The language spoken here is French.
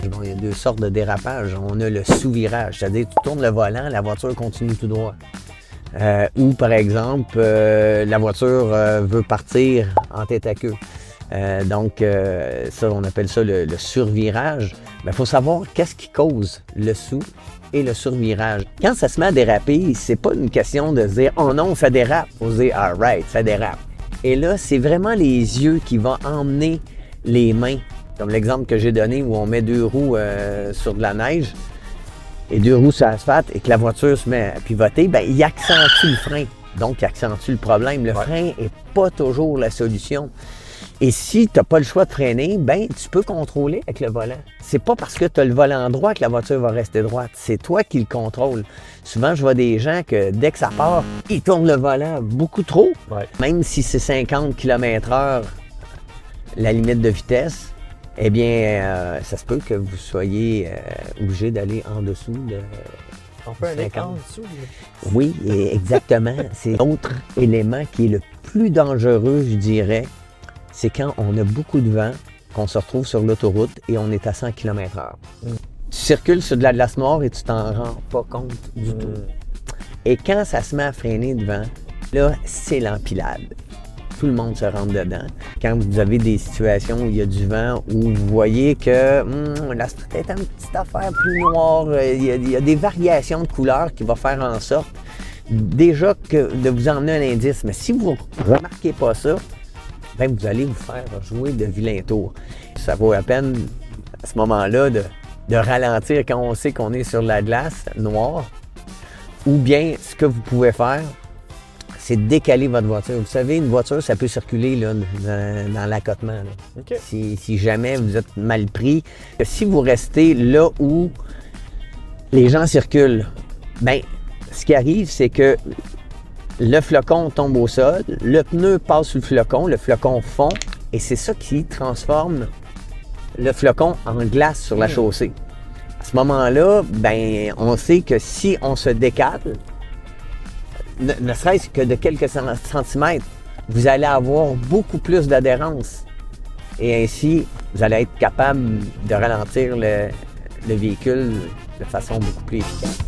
Bon, il y a deux sortes de dérapage. On a le sous-virage, c'est-à-dire tu tournes le volant, la voiture continue tout droit. Ou par exemple, la voiture veut partir en tête à queue. Ça, on appelle ça le survirage. Il faut savoir qu'est-ce qui cause le sous et le survirage. Quand ça se met à déraper, c'est pas une question de se dire « Oh non, ça dérape ». Il faut se dire « All right, ça dérape ». Et là, c'est vraiment les yeux qui vont emmener les mains. Comme l'exemple que j'ai donné où on met deux roues sur de la neige et deux roues sur l'asphalte et que la voiture se met à pivoter, bien, il accentue le frein. Donc, il accentue le problème. Le frein n'est pas toujours la solution. Et si tu n'as pas le choix de freiner, ben tu peux contrôler avec le volant. C'est pas parce que tu as le volant droit que la voiture va rester droite. C'est toi qui le contrôles. Souvent, je vois des gens que dès que ça part, ils tournent le volant beaucoup trop. Ouais. Même si c'est 50 km/h la limite de vitesse, eh bien, ça se peut que vous soyez obligé d'aller en dessous de... On peut aller en dessous. Oui, exactement. C'est l'autre élément qui est le plus dangereux, je dirais. C'est quand on a beaucoup de vent, qu'on se retrouve sur l'autoroute et on est à 100 km/h. Tu circules sur de la glace noire et tu t'en rends pas compte du tout. Et quand ça se met à freiner devant, là, c'est l'empilade. Tout le monde se rentre dedans. Quand vous avez des situations où il y a du vent, où vous voyez que là, c'est peut-être une petite affaire plus noire, il y a des variations de couleurs qui vont faire en sorte déjà que de vous emmener un indice. Mais si vous ne remarquez pas ça, bien, vous allez vous faire jouer de vilains tours. Ça vaut la peine, à ce moment-là, de ralentir quand on sait qu'on est sur la glace noire. Ou bien, ce que vous pouvez faire, c'est décaler votre voiture. Vous savez, une voiture, ça peut circuler là, dans l'accotement. Là. Okay. Si jamais vous êtes mal pris. Si vous restez là où les gens circulent, bien, ce qui arrive, c'est que le flocon tombe au sol, le pneu passe sur le flocon fond, et c'est ça qui transforme le flocon en glace sur la chaussée. À ce moment-là, ben, on sait que si on se décale, ne serait-ce que de quelques centimètres, vous allez avoir beaucoup plus d'adhérence. Et ainsi, vous allez être capable de ralentir le véhicule de façon beaucoup plus efficace.